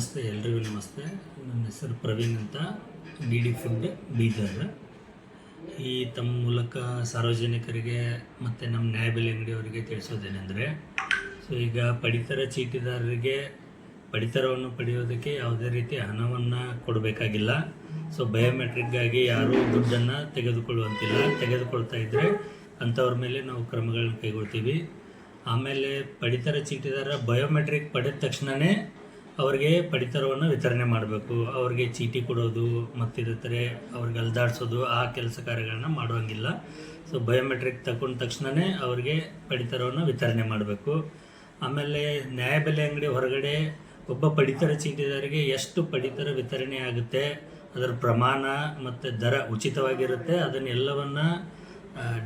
ನಮಸ್ತೆ, ಎಲ್ರಿಗೂ ನಮಸ್ತೆ. ನನ್ನ ಹೆಸರು ಪ್ರವೀಣ್ ಅಂತ, ಡಿ ಫುಡ್ ಬೀದರ್. ಈ ತಮ್ಮ ಮೂಲಕ ಸಾರ್ವಜನಿಕರಿಗೆ ಮತ್ತು ನಮ್ಮ ನ್ಯಾಯಬೆಲೆ ಅಂಗಡಿಯವರಿಗೆ ತಿಳಿಸೋದೇನೆಂದರೆ, ಈಗ ಪಡಿತರ ಚೀಟಿದಾರರಿಗೆ ಪಡಿತರವನ್ನು ಪಡೆಯೋದಕ್ಕೆ ಯಾವುದೇ ರೀತಿ ಹಣವನ್ನು ಕೊಡಬೇಕಾಗಿಲ್ಲ. ಬಯೋಮೆಟ್ರಿಕ್ಗಾಗಿ ಯಾರೂ ದುಡ್ಡನ್ನು ತೆಗೆದುಕೊಳ್ಳುವಂತಿಲ್ಲ. ತೆಗೆದುಕೊಳ್ತಾ ಇದ್ದರೆ ಅಂಥವ್ರ ಮೇಲೆ ನಾವು ಕ್ರಮಗಳನ್ನ ಕೈಗೊಳ್ತೀವಿ. ಆಮೇಲೆ ಪಡಿತರ ಚೀಟಿದಾರ ಬಯೋಮೆಟ್ರಿಕ್ ಪಡೆದ ತಕ್ಷಣವೇ ಅವ್ರಿಗೆ ಪಡಿತರವನ್ನು ವಿತರಣೆ ಮಾಡಬೇಕು. ಅವ್ರಿಗೆ ಚೀಟಿ ಕೊಡೋದು ಮತ್ತಿರುತ್ತಾರೆ ಅವ್ರಿಗೆ ಅಲ್ದಾಡಿಸೋದು ಆ ಕೆಲಸ ಕಾರ್ಯಗಳನ್ನ ಮಾಡುವಂಗಿಲ್ಲ. ಬಯೋಮೆಟ್ರಿಕ್ ತಗೊಂಡ ತಕ್ಷಣವೇ ಅವ್ರಿಗೆ ಪಡಿತರವನ್ನು ವಿತರಣೆ ಮಾಡಬೇಕು. ಆಮೇಲೆ ನ್ಯಾಯಬೆಲೆ ಅಂಗಡಿ ಹೊರಗಡೆ ಒಬ್ಬ ಪಡಿತರ ಚೀಟಿದಾರಿಗೆ ಎಷ್ಟು ಪಡಿತರ ವಿತರಣೆ ಆಗುತ್ತೆ, ಅದರ ಪ್ರಮಾಣ ಮತ್ತು ದರ ಉಚಿತವಾಗಿರುತ್ತೆ, ಅದನ್ನೆಲ್ಲವನ್ನು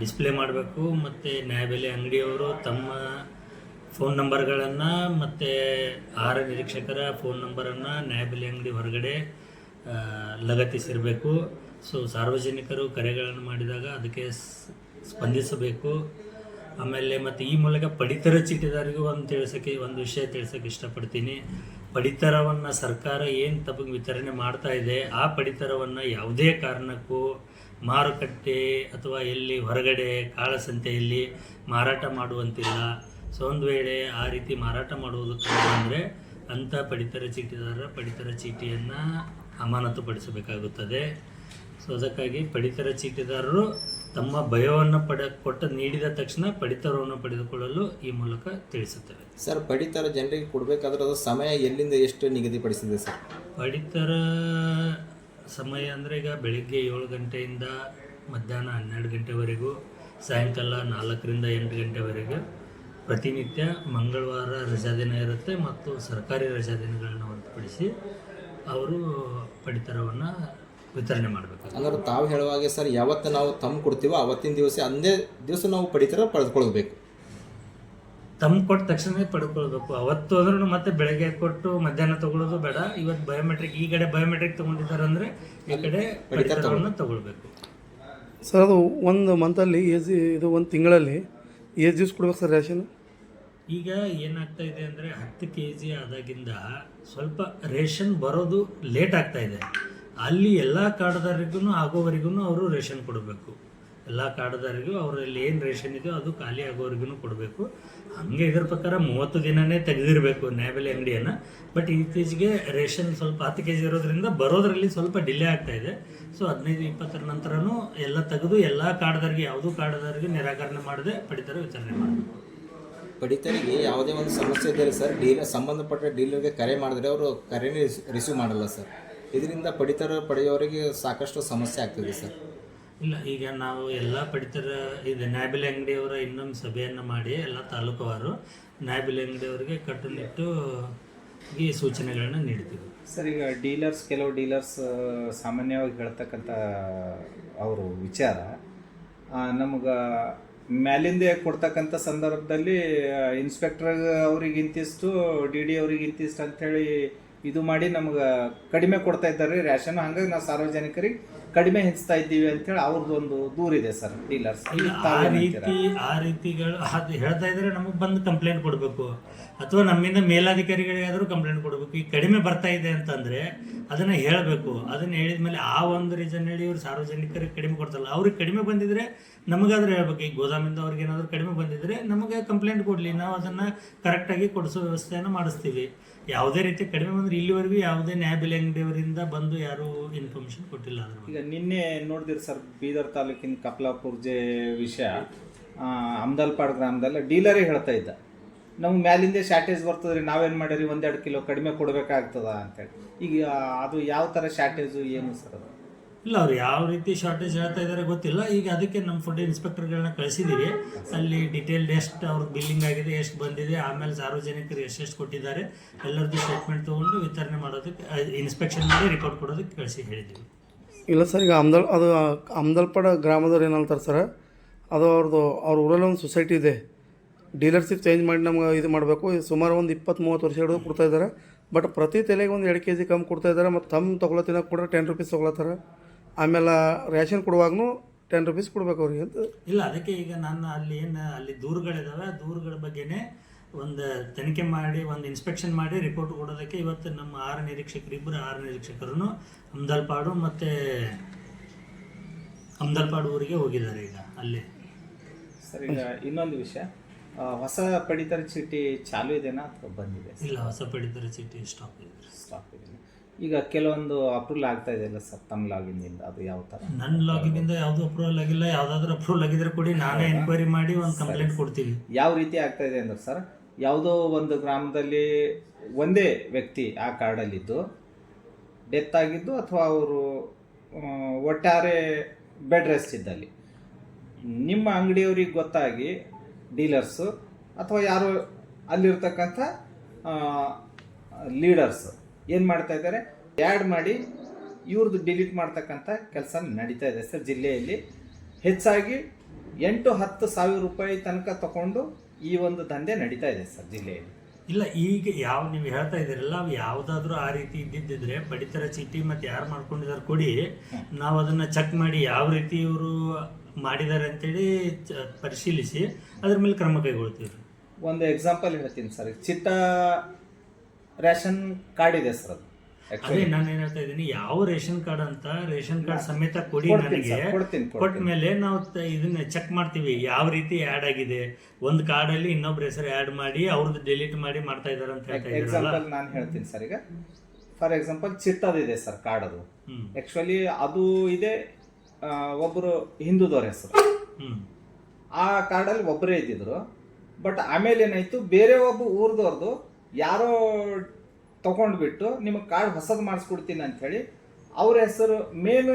ಡಿಸ್ಪ್ಲೇ ಮಾಡಬೇಕು. ಮತ್ತು ನ್ಯಾಯಬೆಲೆ ಅಂಗಡಿಯವರು ತಮ್ಮ ಫೋನ್ ನಂಬರ್ಗಳನ್ನು ಮತ್ತು ಆಹಾರ ನಿರೀಕ್ಷಕರ ಫೋನ್ ನಂಬರನ್ನು ನ್ಯಾಯಬೆಲೆ ಅಂಗಡಿ ಹೊರಗಡೆ ಲಗತ್ತಿಸಿರಬೇಕು. ಸಾರ್ವಜನಿಕರು ಕರೆಗಳನ್ನು ಮಾಡಿದಾಗ ಅದಕ್ಕೆ ಸ್ಪಂದಿಸಬೇಕು. ಆಮೇಲೆ ಮತ್ತು ಈ ಮೂಲಕ ಪಡಿತರ ಚೀಟಿದಾರಿಗೂ ಒಂದು ವಿಷಯ ತಿಳಿಸೋಕ್ಕೆ ಇಷ್ಟಪಡ್ತೀನಿ. ಪಡಿತರವನ್ನು ಸರ್ಕಾರ ಏನು ತಮಗೆ ವಿತರಣೆ ಮಾಡ್ತಾ ಇದೆ, ಆ ಪಡಿತರವನ್ನು ಯಾವುದೇ ಕಾರಣಕ್ಕೂ ಮಾರುಕಟ್ಟೆ ಅಥವಾ ಎಲ್ಲಿ ಹೊರಗಡೆ ಕಾಳಸಂತೆಯಲ್ಲಿ ಮಾರಾಟ ಮಾಡುವಂತಿಲ್ಲ. ಒಂದು ವೇಳೆ ಆ ರೀತಿ ಮಾರಾಟ ಮಾಡುವುದಕ್ಕೆ ಅಂದರೆ ಅಂಥ ಪಡಿತರ ಚೀಟಿದಾರರ ಪಡಿತರ ಚೀಟಿಯನ್ನು ಅಮಾನತುಪಡಿಸಬೇಕಾಗುತ್ತದೆ. ಅದಕ್ಕಾಗಿ ಪಡಿತರ ಚೀಟಿದಾರರು ತಮ್ಮ ಬಯೋವನ್ನು ನೀಡಿದ ತಕ್ಷಣ ಪಡಿತರವನ್ನು ಪಡೆದುಕೊಳ್ಳಲು ಈ ಮೂಲಕ ತಿಳಿಸುತ್ತೇವೆ. ಸರ್, ಪಡಿತರ ಜನರಿಗೆ ಕೊಡಬೇಕಾದ್ರೆ ಅದು ಸಮಯ ಎಲ್ಲಿಂದ ಎಷ್ಟು ನಿಗದಿಪಡಿಸಿದೆ ಸರ್? ಪಡಿತರ ಸಮಯ ಅಂದರೆ ಈಗ ಬೆಳಿಗ್ಗೆ 7 ಗಂಟೆಯಿಂದ ಮಧ್ಯಾಹ್ನ 12 ಗಂಟೆವರೆಗೂ, ಸಾಯಂಕಾಲ 4ರಿಂದ 8 ಗಂಟೆವರೆಗೂ, ಪ್ರತಿನಿತ್ಯ ಮಂಗಳವಾರ ರಜಾದಿನ ಇರುತ್ತೆ ಮತ್ತು ಸರ್ಕಾರಿ ರಜಾದಿನಗಳನ್ನು ಹೊರತುಪಡಿಸಿ ಅವರು ಪಡಿತರವನ್ನು ವಿತರಣೆ ಮಾಡಬೇಕು. ಅಂದರೆ ತಾವು ಹೇಳುವಾಗೆ ಸರ್, ಯಾವತ್ತು ನಾವು ಕೊಡ್ತೀವೋ ಅವತ್ತಿನ ದಿವಸ ಅಂದೇ ದಿವಸ ನಾವು ಪಡಿತರ ಪಡೆದುಕೊಳ್ಬೇಕು. ಕೊಟ್ಟ ತಕ್ಷಣ ಪಡ್ಕೊಳ್ಬೇಕು. ಅವತ್ತು ಆದ್ರೂ ಮತ್ತೆ ಬೆಳಗ್ಗೆ ಕೊಟ್ಟು ಮಧ್ಯಾಹ್ನ ತಗೊಳ್ಳೋದು ಬೇಡ. ಇವತ್ತು ಬಯೋಮೆಟ್ರಿಕ್, ಈ ಕಡೆ ಬಯೋಮೆಟ್ರಿಕ್ ತೊಗೊಂಡಿದ್ದಾರೆ ಅಂದರೆ ಈ ಕಡೆ ಪಡಿತರವನ್ನು ತಗೊಳ್ಬೇಕು. ಸರ್, ಅದು ಒಂದು ಮಂತಲ್ಲಿ ಇದು ಒಂದು ತಿಂಗಳಲ್ಲಿ ಎಷ್ಟು ದಿವ್ಸ ಕೊಡ್ಬೇಕು ಸರ್ ರೇಷನ್? ಈಗ ಏನಾಗ್ತಾ ಇದೆ ಅಂದರೆ 10 kg ಆದಾಗಿಂದ ಸ್ವಲ್ಪ ರೇಷನ್ ಬರೋದು ಲೇಟ್ ಆಗ್ತಾ ಇದೆ. ಅಲ್ಲಿ ಎಲ್ಲ ಕಾರ್ಡ್ದಾರಿಗೂ ಆಗೋವರೆಗೂ ಅವರು ರೇಷನ್ ಕೊಡಬೇಕು. ಎಲ್ಲ ಕಾರ್ಡ್ದಾರಿಗೂ ಅವರಲ್ಲಿ ಏನು ರೇಷನ್ ಇದೆಯೋ ಅದು ಖಾಲಿ ಆಗೋವರೆಗೂ ಕೊಡಬೇಕು. ಹಾಗೆ ಇದರ ಪ್ರಕಾರ 30 ದಿನವೇ ತೆಗೆದಿರಬೇಕು ನ್ಯಾಯಬೆಲೆ ಅಂಗಡಿಯನ್ನು. ಬಟ್ ಇತ್ತೀಚೆಗೆ ರೇಷನ್ ಸ್ವಲ್ಪ 10 kg ಇರೋದ್ರಿಂದ ಬರೋದರಲ್ಲಿ ಸ್ವಲ್ಪ ಡಿಲೇ ಆಗ್ತಾ ಇದೆ. 15-20 ನಂತರನೂ ಎಲ್ಲ ತೆಗೆದು ಎಲ್ಲ ಕಾರ್ಡ್ದಾರಿಗೆ, ಯಾವುದೂ ಕಾರ್ಡ್ದಾರಿಗೆ ನಿರಾಕರಣೆ ಮಾಡದೆ ಪಡಿತರ ವಿತರಣೆ ಮಾಡಬೇಕು. ಪಡಿತರಿಗೆ ಯಾವುದೇ ಒಂದು ಸಮಸ್ಯೆ ಇದ್ದರೆ ಸರ್, ಸಂಬಂಧಪಟ್ಟ ಡೀಲರ್ಗೆ ಕರೆ ಮಾಡಿದ್ರೆ ಅವರು ಕರೆನೇ ರಿಸೀವ್ ಮಾಡಲ್ಲ ಸರ್. ಇದರಿಂದ ಪಡಿತರ ಪಡೆಯೋರಿಗೆ ಸಾಕಷ್ಟು ಸಮಸ್ಯೆ ಆಗ್ತದೆ ಸರ್. ಇಲ್ಲ, ಈಗ ನಾವು ಎಲ್ಲ ಪಡಿತರ ಇದು ನ್ಯಾಯಬೆಲೆ ಅಂಗಡಿಯವರ ಇನ್ನೊಂದು ಸಭೆಯನ್ನು ಮಾಡಿ ಎಲ್ಲ ತಾಲೂಕುವಾರು ನ್ಯಾಯಬೆಲೆ ಅಂಗಡಿಯವರಿಗೆ ಕಟ್ಟುನಿಟ್ಟು ಈ ಸೂಚನೆಗಳನ್ನ ನೀಡ್ತೀವಿ ಸರ್. ಈಗ ಕೆಲವು ಡೀಲರ್ಸ್ ಸಾಮಾನ್ಯವಾಗಿ ಹೇಳ್ತಕ್ಕಂಥ ಅವರು ವಿಚಾರ, ನಮ್ಗೆ ಮ್ಯಾಲಿಂದ ಕೊಡ್ತಕ್ಕಂಥ ಸಂದರ್ಭದಲ್ಲಿ ಇನ್ಸ್ಪೆಕ್ಟರ್ ಅವ್ರಿಗೆ ಇಂತಿಷ್ಟು, ಡಿ ಅವ್ರಿಗೆ ಇಂತಿಷ್ಟು ಅಂಥೇಳಿ ಇದು ಮಾಡಿ ನಮ್ಗೆ ಕಡಿಮೆ ಕೊಡ್ತಾ ಇದ್ದಾರೆ ರೇಷನ್. ಹಾಗಾಗಿ ನಾವು ಸಾರ್ವಜನಿಕರಿಗೆ ಕಡಿಮೆ ಹೆಚ್ಚುತ್ತಾ ಇದ್ದೀವಿ ಅಂತೇಳಿ ಅವ್ರದ್ದೊಂದು ದೂರಿದೆ ಸರ್ ಡೀಲರ್ಸ್. ಆ ರೀತಿಗಳು ಅದು ಹೇಳ್ತಾ ಇದ್ರೆ ನಮಗೆ ಬಂದು ಕಂಪ್ಲೇಂಟ್ ಕೊಡಬೇಕು, ಅಥವಾ ನಮ್ಮಿಂದ ಮೇಲಾಧಿಕಾರಿಗಳಿಗಾದರೂ ಕಂಪ್ಲೇಂಟ್ ಕೊಡಬೇಕು. ಈಗ ಕಡಿಮೆ ಬರ್ತಾ ಇದೆ ಅಂತಂದರೆ ಅದನ್ನು ಹೇಳಬೇಕು. ಅದನ್ನು ಹೇಳಿದ ಮೇಲೆ ಆ ಒಂದು ರೀಸನ್ ಹೇಳಿ ಇವ್ರು ಸಾರ್ವಜನಿಕರಿಗೆ ಕಡಿಮೆ ಕೊಡ್ತಾರಲ್ಲ, ಅವ್ರಿಗೆ ಕಡಿಮೆ ಬಂದಿದ್ರೆ ನಮಗಾದ್ರೂ ಹೇಳ್ಬೇಕು. ಈಗ ಗೋದಾಮಿಂದ ಅವ್ರಿಗೆ ಏನಾದರೂ ಕಡಿಮೆ ಬಂದಿದ್ರೆ ನಮಗೆ ಕಂಪ್ಲೇಂಟ್ ಕೊಡಲಿ, ನಾವು ಅದನ್ನು ಕರೆಕ್ಟಾಗಿ ಕೊಡಿಸೋ ವ್ಯವಸ್ಥೆಯನ್ನು ಮಾಡಿಸ್ತೀವಿ. ಯಾವುದೇ ರೀತಿ ಕಡಿಮೆ ಬಂದರೆ ಇಲ್ಲಿವರೆಗೂ ಯಾವುದೇ ನ್ಯಾಯಬೆಲೆ ಅಂಗಡಿಯವರಿಂದ ಬಂದು ಯಾರೂ ಇನ್ಫಾರ್ಮೇಷನ್ ಕೊಟ್ಟಿಲ್ಲ. ಈಗ ನಿನ್ನೆ ನೋಡಿದಿರಿ ಸರ್, ಬೀದರ್ ತಾಲೂಕಿನ ಕಪ್ಲಾಪುರ್ ವಿಷಯ, ಅಮ್ದಲ್ಪಾಡ್ ಗ್ರಾಮದಲ್ಲಿ ಡೀಲರೇ ಹೇಳ್ತಾ ಇದ್ದ, ನಮ್ಗೆ ಮ್ಯಾಲಿಂದ ಶಾರ್ಟೇಜ್ ಬರ್ತದೆ ರೀ, ನಾವೇನು ಮಾಡಿರಿ 1-2 ಕಿಲೋ ಕಡಿಮೆ ಕೊಡಬೇಕಾಗ್ತದ ಅಂತೇಳಿ. ಈಗ ಅದು ಯಾವ ಥರ ಶಾರ್ಟೇಜು ಏನು ಸರ್ ಅದು? ಇಲ್ಲ, ಅವ್ರು ಯಾವ ರೀತಿ ಶಾರ್ಟೇಜ್ ಹೇಳ್ತಾ ಇದ್ದಾರೆ ಗೊತ್ತಿಲ್ಲ. ಈಗ ಅದಕ್ಕೆ ನಮ್ಮ ಫುಡ್ ಇನ್ಸ್ಪೆಕ್ಟರ್ಗಳನ್ನ ಕಳಿಸಿದ್ದೀವಿ. ಅಲ್ಲಿ ಡಿಟೇಲ್ಡ್ ಎಷ್ಟು ಅವ್ರಿಗೆ ಬಿಲ್ಲಿಂಗ್ ಆಗಿದೆ, ಎಷ್ಟು ಬಂದಿದೆ, ಆಮೇಲೆ ಸಾರ್ವಜನಿಕರು ಎಷ್ಟೆಷ್ಟು ಕೊಟ್ಟಿದ್ದಾರೆ ಎಲ್ಲರದ್ದು ಸ್ಟೇಟ್ಮೆಂಟ್ ತೊಗೊಂಡು ವಿತರಣೆ ಮಾಡೋದಕ್ಕೆ, ಇನ್ಸ್ಪೆಕ್ಷನ್ ಮಾಡಿ ರಿಪೋರ್ಟ್ ಕೊಡೋದಕ್ಕೆ ಹೇಳಿದ್ದೀವಿ. ಇಲ್ಲ ಸರ್, ಈಗ ಅಮ್ದಲ್ಪಾಡ ಗ್ರಾಮದವ್ರು ಏನು ಹೇಳ್ತಾರೆ ಸರ್, ಅದು ಅವ್ರ ಊರಲ್ಲಿ ಒಂದು ಸೊಸೈಟಿ ಇದೆ, ಡೀಲರ್ಶಿಪ್ ಚೇಂಜ್ ಮಾಡಿ ನಮ್ಗೆ ಇದು ಮಾಡಬೇಕು. ಸುಮಾರು ಒಂದು 20-30 ವರ್ಷ ಹಿಡಿದು ಕೊಡ್ತಾಯಿದ್ದಾರೆ. ಬಟ್ ಪ್ರತಿ ತಲೆಗೆ ಒಂದು 2 kg ಕಮ್ಮಿ ಕೊಡ್ತಾಯಿದ್ದಾರೆ. ಮತ್ತು ತೊಗೊಳತ್ತಿನ ಕೂಡ 10 ರೂಪೀಸ್ ತೊಗೊಳತ್ತಾರೆ. ಆಮೇಲೆ ರೇಷನ್ ಕೊಡುವಾಗೂ 10 ರೂಪೀಸ್ ಕೊಡ್ಬೇಕು ಅವ್ರಿಗೆ ಅಂತ. ಇಲ್ಲ, ಅದಕ್ಕೆ ಈಗ ನಾನು ಅಲ್ಲಿ ದೂರುಗಳಿದ್ದಾವೆ, ದೂರುಗಳ ಬಗ್ಗೆನೇ ಒಂದು ತನಿಖೆ ಮಾಡಿ ಒಂದು ಇನ್ಸ್ಪೆಕ್ಷನ್ ಮಾಡಿ ರಿಪೋರ್ಟ್ ಕೊಡೋದಕ್ಕೆ ಇವತ್ತು ನಮ್ಮ 6 ನಿರೀಕ್ಷಕರು, 6 ನಿರೀಕ್ಷಕರು ಅಮ್ದಲ್ಪಾಡು ಮತ್ತು ಅಮ್ದಲ್ಪಾಡು ಊರಿಗೆ ಹೋಗಿದ್ದಾರೆ ಈಗ ಅಲ್ಲೇ. ಸರ್ ಈಗ ಇನ್ನೊಂದು ವಿಷಯ, ಹೊಸ ಪಡಿತರ ಚೀಟಿ ಚಾಲು ಇದೆನಾ ಅಥವಾ ಬಂದಿದೆ? ಇಲ್ಲ, ಹೊಸ ಪಡಿತರ ಚೀಟಿ ಸ್ಟಾಪ್ ಇದೆ. ಸ್ಟಾಪ್ ಇದೆ. ಈಗ ಕೆಲವೊಂದು ಅಪ್ರೂವಲ್ ಆಗ್ತಾ ಇದೆಯಲ್ಲ ಸರ್ ತಮ್ಮ ಲಾಗಿನ್ನಿಂದ, ಅದು ಯಾವ ಥರ? ನನ್ನ ಲಾಗಿನಿಂದ ಯಾವುದು ಅಪ್ರೂವಲ್ ಆಗಿಲ್ಲ. ಯಾವುದಾದ್ರೂ ಅಪ್ರೂವಲ್ ಆಗಿದ್ರೆ ಕೊಡಿ, ನಾವೇ ಎನ್ಕ್ವೈರಿ ಮಾಡಿ ಒಂದು ಕಂಪ್ಲೇಂಟ್ ಕೊಡ್ತೀವಿ. ಯಾವ ರೀತಿ ಆಗ್ತಾ ಇದೆ ಅಂದ್ರೆ ಸರ್, ಯಾವುದೋ ಒಂದು ಗ್ರಾಮದಲ್ಲಿ ಒಂದೇ ವ್ಯಕ್ತಿ ಆ ಕಾರ್ಡಲ್ಲಿದ್ದು ಡೆತ್ ಆಗಿದ್ದು ಅಥವಾ ಅವರು ಒಟ್ಟಾರೆ ಬೆಡ್ ರೆಸ್ಟ್ ಇದ್ದಲ್ಲಿ ನಿಮ್ಮ ಅಂಗಡಿಯವ್ರಿಗೆ ಗೊತ್ತಾಗಿ ಡೀಲರ್ಸು ಅಥವಾ ಯಾರು ಅಲ್ಲಿರ್ತಕ್ಕಂಥ ಲೀಡರ್ಸ್ ಏನು ಮಾಡ್ತಾ ಇದ್ದಾರೆ, ಆ್ಯಡ್ ಮಾಡಿ ಇವ್ರದ್ದು ಡಿಲೀಟ್ ಮಾಡ್ತಕ್ಕಂಥ ಕೆಲಸ ನಡೀತಾ ಇದೆ ಸರ್ ಜಿಲ್ಲೆಯಲ್ಲಿ. ಹೆಚ್ಚಾಗಿ 8-10 ಸಾವಿರ ರೂಪಾಯಿ ತನಕ ತಗೊಂಡು ಈ ಒಂದು ದಂಧೆ ನಡೀತಾ ಇದೆ ಸರ್ ಜಿಲ್ಲೆಯಲ್ಲಿ. ಇಲ್ಲ, ಈಗ ನೀವು ಹೇಳ್ತಾ ಇದ್ದೀರಲ್ಲ, ಅವು ಯಾವುದಾದ್ರೂ ಆ ರೀತಿ ಇದ್ದಿದ್ದಿದ್ರೆ ಪಡಿತರ ಚೀಟಿ ಮತ್ತು ಯಾರು ಮಾಡ್ಕೊಂಡಿದ್ದಾರೆ ಕೊಡಿ, ನಾವು ಅದನ್ನು ಚೆಕ್ ಮಾಡಿ ಯಾವ ರೀತಿ ಇವರು ಮಾಡಿದ್ದಾರೆ ಅಂತೇಳಿ ಪರಿಶೀಲಿಸಿ ಅದ್ರ ಮೇಲೆ ಕ್ರಮ ಕೈಗೊಳ್ತೀವಿ. ಒಂದು ಎಕ್ಸಾಂಪಲ್ ಹೇಳ್ತೀನಿ ಸರ್, ಚಿಟ್ಟ ರೇಷನ್ ಕಾರ್ಡ್ ಇದೆ ಸರ್, ಅದು ಅದೇ ನಾನು ಏನ್ ಹೇಳ್ತಾ ಇದ್ದೀನಿ, ಯಾವ ರೇಷನ್ ಕಾರ್ಡ್ ಅಂತ ರೇಷನ್ ಕಾರ್ಡ್ ಸಮೇತ ಕೊಡಿ ನನಗೆ. ಕೊಟ್ಟ ಮೇಲೆ ನಾವು ಇದನ್ನ ಚೆಕ್ ಮಾಡ್ತೀವಿ ಯಾವ ರೀತಿ ಆ್ಯಡ್ ಆಗಿದೆ. ಒಂದು ಕಾರ್ಡಲ್ಲಿ ಇನ್ನೊಬ್ರ ಹೆಸರು ಆ್ಯಡ್ ಮಾಡಿ ಅವ್ರದ್ದು ಡಿಲೀಟ್ ಮಾಡಿ ಮಾಡ್ತಾ ಇದಾರೆ ಅಂತ ಹೇಳ್ತಾ ಇದ್ದೀರಲ್ಲ. ಎಕ್ಸಾಂಪಲ್ ನಾನು ಹೇಳ್ತೀನಿ ಸರ್. ಈಗ ಫಾರ್ ಎಕ್ಸಾಂಪಲ್ ಚಿಟ್ಟದಿದೆ ಸರ್ ಕಾರ್ಡ್, ಅದು ಆ್ಯಕ್ಚುಲಿ ಅದು ಇದೆ ಒಬ್ಬರು ಹಿಂದೂದವ್ರ ಹೆಸರು, ಆ ಕಾರ್ಡಲ್ಲಿ ಒಬ್ಬರೇ ಇದ್ದಿದ್ರು. ಬಟ್ ಆಮೇಲೆ ಏನಾಯ್ತು, ಬೇರೆ ಒಬ್ಬ ಊರ್ದವ್ರದ್ದು ಯಾರೋ ತಗೊಂಡ್ಬಿಟ್ಟು ನಿಮಗೆ ಕಾರ್ಡ್ ಹೊಸದು ಮಾಡಿಸ್ಕೊಡ್ತೀನಿ ಅಂಥೇಳಿ ಅವ್ರ ಹೆಸರು ಮೇನ್